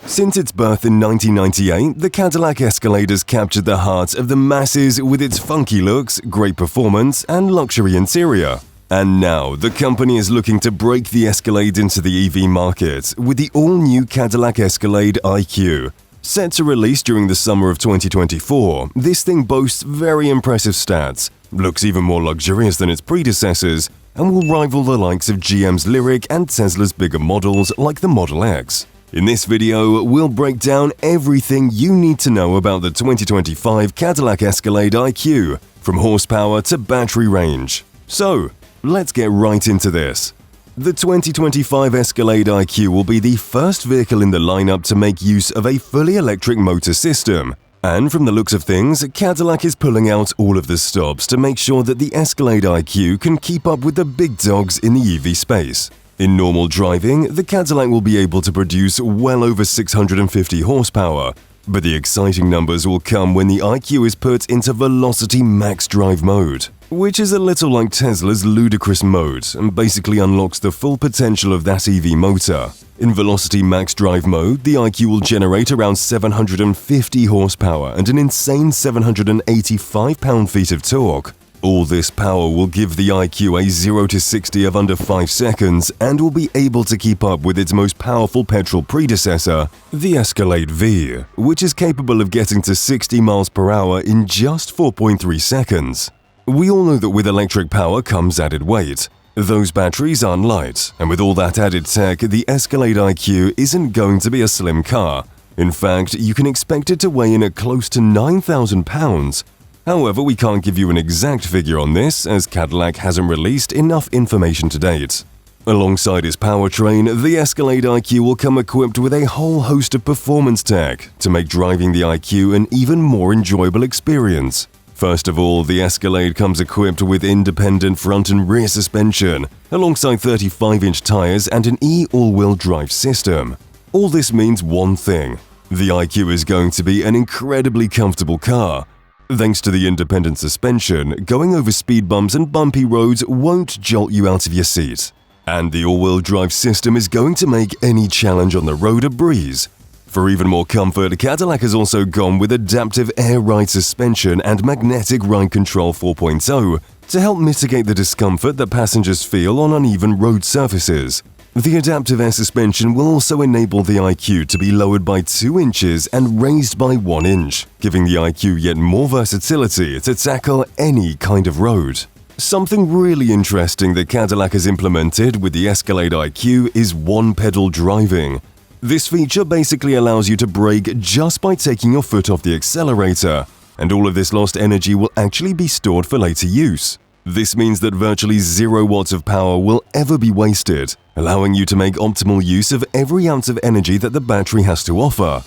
Since its birth in 1998, the Cadillac Escalade has captured the hearts of the masses with its funky looks, great performance, and luxury interior. And now, the company is looking to break the Escalade into the EV market with the all-new Cadillac Escalade IQ. Set to release during the summer of 2024, this thing boasts very impressive stats, looks even more luxurious than its predecessors, and will rival the likes of GM's Lyriq and Tesla's bigger models like the Model X. In this video, we'll break down everything you need to know about the 2025 Cadillac Escalade IQ, from horsepower to battery range. So, let's get right into this. The 2025 Escalade IQ will be the first vehicle in the lineup to make use of a fully electric motor system. And from the looks of things, Cadillac is pulling out all of the stops to make sure that the Escalade IQ can keep up with the big dogs in the EV space. In normal driving, the Cadillac will be able to produce well over 650 horsepower, but the exciting numbers will come when the IQ is put into Velocity Max Drive mode, which is a little like Tesla's ludicrous mode and basically unlocks the full potential of that EV motor. In Velocity Max Drive mode, the IQ will generate around 750 horsepower and an insane 785 pound-feet of torque. All this power will give the IQ a 0 to 60 of under 5 seconds and will be able to keep up with its most powerful petrol predecessor, the Escalade V, which is capable of getting to 60 miles per hour in just 4.3 seconds. We all know that with electric power comes added weight. Those batteries aren't light, and with all that added tech, the Escalade IQ isn't going to be a slim car. In fact, you can expect it to weigh in at close to 9,000 pounds. However, we can't give you an exact figure on this, as Cadillac hasn't released enough information to date. Alongside its powertrain, the Escalade IQ will come equipped with a whole host of performance tech to make driving the IQ an even more enjoyable experience. First of all, the Escalade comes equipped with independent front and rear suspension, alongside 35-inch tires and an all-wheel drive system. All this means one thing: the IQ is going to be an incredibly comfortable car. Thanks to the independent suspension, going over speed bumps and bumpy roads won't jolt you out of your seat. And the all-wheel drive system is going to make any challenge on the road a breeze. For even more comfort, Cadillac has also gone with adaptive air ride suspension and magnetic ride control 4.0 to help mitigate the discomfort that passengers feel on uneven road surfaces. The adaptive air suspension will also enable the IQ to be lowered by 2 inches and raised by 1 inch, giving the IQ yet more versatility to tackle any kind of road. Something really interesting that Cadillac has implemented with the Escalade IQ is one-pedal driving. This feature basically allows you to brake just by taking your foot off the accelerator, and all of this lost energy will actually be stored for later use. This means that virtually 0 watts of power will ever be wasted, allowing you to make optimal use of every ounce of energy that the battery has to offer.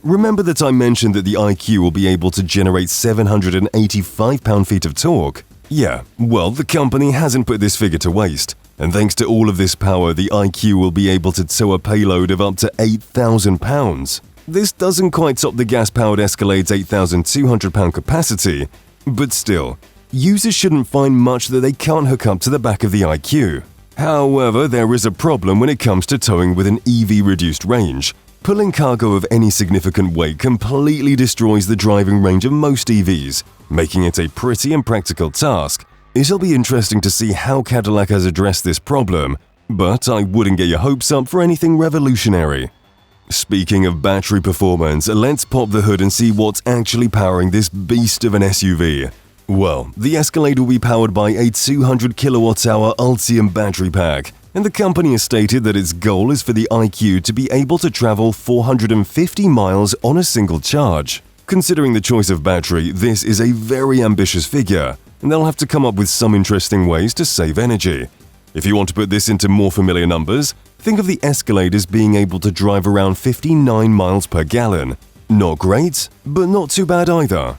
Remember that I mentioned that the IQ will be able to generate 785 pound-feet of torque? Yeah, well, the company hasn't put this figure to waste, and thanks to all of this power, the IQ will be able to tow a payload of up to 8,000 pounds. This doesn't quite top the gas-powered Escalade's 8,200 pound capacity, but still, users shouldn't find much that they can't hook up to the back of the IQ. However, there is a problem when it comes to towing with an EV-reduced range. Pulling cargo of any significant weight completely destroys the driving range of most EVs, making it a pretty impractical task. It'll be interesting to see how Cadillac has addressed this problem, but I wouldn't get your hopes up for anything revolutionary. Speaking of battery performance, let's pop the hood and see what's actually powering this beast of an SUV. Well, the Escalade will be powered by a 200 kWh Ultium battery pack, and the company has stated that its goal is for the IQ to be able to travel 450 miles on a single charge. Considering the choice of battery, this is a very ambitious figure, and they'll have to come up with some interesting ways to save energy. If you want to put this into more familiar numbers, think of the Escalade as being able to drive around 59 miles per gallon. Not great, but not too bad either.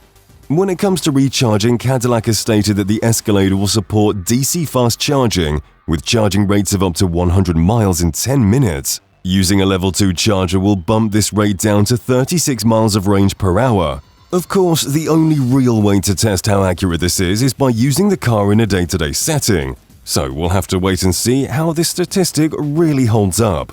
When it comes to recharging, Cadillac has stated that the Escalade will support DC fast charging with charging rates of up to 100 miles in 10 minutes. Using a level 2 charger will bump this rate down to 36 miles of range per hour. Of course, the only real way to test how accurate this is by using the car in a day-to-day setting. So we'll have to wait and see how this statistic really holds up.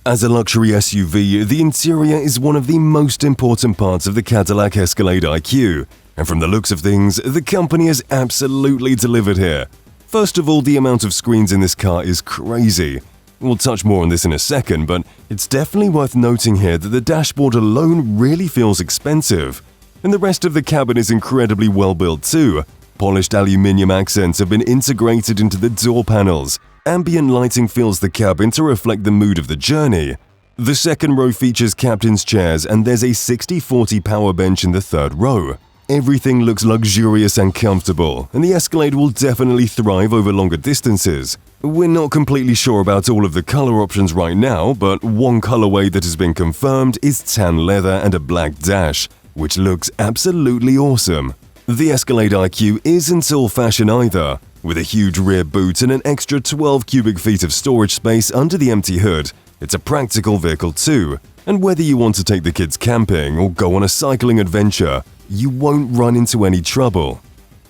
As a luxury SUV, the interior is one of the most important parts of the Cadillac Escalade IQ, and from the looks of things, the company has absolutely delivered here. First of all, the amount of screens in this car is crazy. We'll touch more on this in a second, but it's definitely worth noting here that the dashboard alone really feels expensive. And the rest of the cabin is incredibly well built too. Polished aluminium accents have been integrated into the door panels. Ambient lighting fills the cabin to reflect the mood of the journey. The second row features captain's chairs and there's a 60/40 power bench in the third row. Everything looks luxurious and comfortable, and the Escalade will definitely thrive over longer distances. We're not completely sure about all of the color options right now, but one colorway that has been confirmed is tan leather and a black dash, which looks absolutely awesome. The Escalade IQ isn't all fashion either. With a huge rear boot and an extra 12 cubic feet of storage space under the empty hood, it's a practical vehicle too. And whether you want to take the kids camping or go on a cycling adventure, you won't run into any trouble.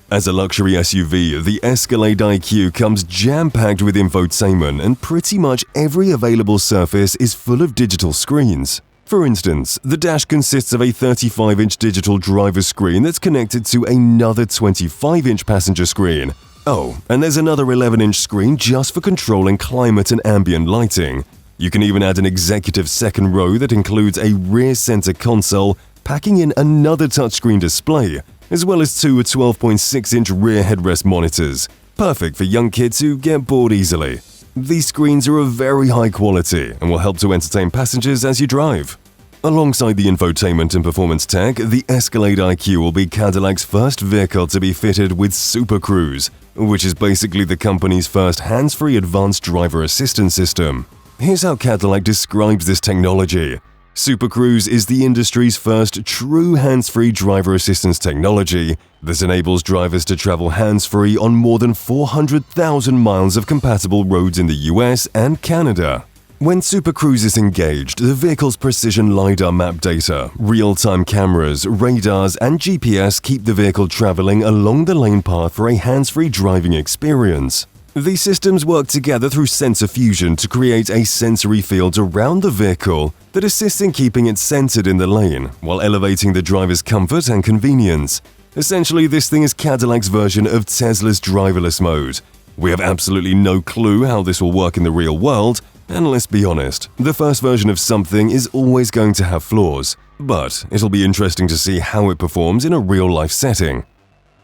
As a luxury SUV, the Escalade IQ comes jam-packed with infotainment, and pretty much every available surface is full of digital screens. For instance, the dash consists of a 35-inch digital driver screen that's connected to another 25-inch passenger screen. Oh, and there's another 11-inch screen just for controlling climate and ambient lighting. You can even add an executive second row that includes a rear center console, packing in another touchscreen display, as well as two 12.6-inch rear headrest monitors, perfect for young kids who get bored easily. These screens are of very high quality and will help to entertain passengers as you drive. Alongside the infotainment and performance tech, the Escalade IQ will be Cadillac's first vehicle to be fitted with Super Cruise, which is basically the company's first hands-free advanced driver assistance system. Here's how Cadillac describes this technology. Super Cruise is the industry's first true hands-free driver assistance technology that enables drivers to travel hands-free on more than 400,000 miles of compatible roads in the US and Canada. When Super Cruise is engaged, the vehicle's precision LiDAR map data, real-time cameras, radars, and GPS keep the vehicle traveling along the lane path for a hands-free driving experience. These systems work together through sensor fusion to create a sensory field around the vehicle that assists in keeping it centered in the lane while elevating the driver's comfort and convenience. Essentially, this thing is Cadillac's version of Tesla's driverless mode. We have absolutely no clue how this will work in the real world, and let's be honest, the first version of something is always going to have flaws, but it'll be interesting to see how it performs in a real-life setting.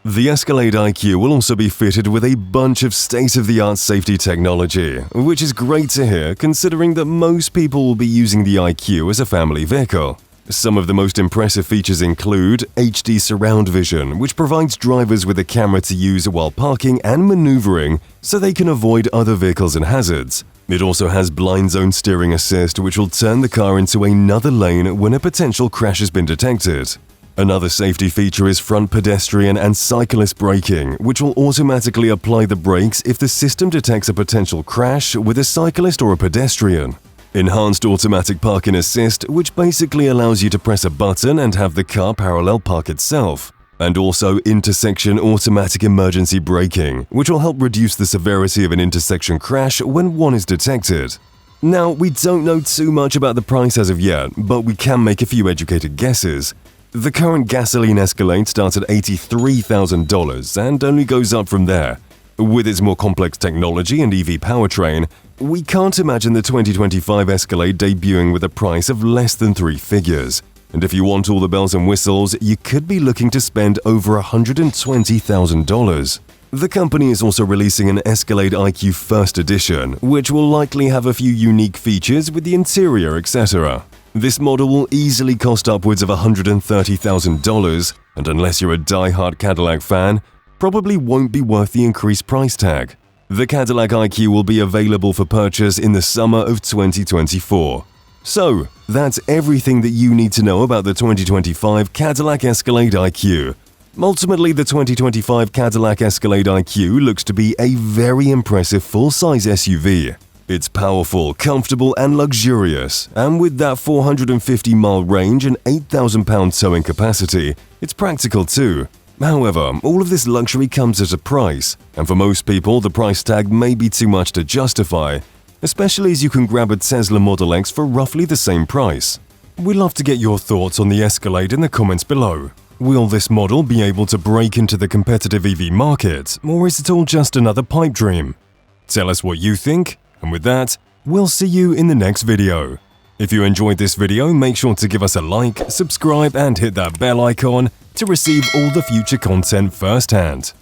The Escalade IQ will also be fitted with a bunch of state-of-the-art safety technology, which is great to hear considering that most people will be using the IQ as a family vehicle. Some of the most impressive features include HD surround vision, which provides drivers with a camera to use while parking and maneuvering so they can avoid other vehicles and hazards. It also has blind zone steering assist, which will turn the car into another lane when a potential crash has been detected. Another safety feature is front pedestrian and cyclist braking, which will automatically apply the brakes if the system detects a potential crash with a cyclist or a pedestrian. Enhanced automatic parking assist, which basically allows you to press a button and have the car parallel park itself. And also intersection automatic emergency braking, which will help reduce the severity of an intersection crash when one is detected. Now, we don't know too much about the price as of yet, but we can make a few educated guesses. The current gasoline Escalade starts at $83,000 and only goes up from there. With its more complex technology and EV powertrain, we can't imagine the 2025 Escalade debuting with a price of less than three figures. And if you want all the bells and whistles, you could be looking to spend over $120,000. The company is also releasing an Escalade IQ First Edition, which will likely have a few unique features with the interior, etc. This model will easily cost upwards of $130,000, and unless you're a die-hard Cadillac fan, probably won't be worth the increased price tag. The Cadillac IQ will be available for purchase in the summer of 2024. So, that's everything that you need to know about the 2025 Cadillac Escalade IQ. Ultimately, the 2025 Cadillac Escalade IQ looks to be a very impressive full-size SUV. It's powerful, comfortable, and luxurious, and with that 450-mile range and 8,000-pound towing capacity, it's practical too. However, all of this luxury comes at a price, and for most people the price tag may be too much to justify. especially as you can grab a Tesla Model X for roughly the same price. We'd love to get your thoughts on the Escalade in the comments below. Will this model be able to break into the competitive EV market, or is it all just another pipe dream? Tell us what you think, and with that, we'll see you in the next video. If you enjoyed this video, make sure to give us a like, subscribe and hit that bell icon to receive all the future content firsthand.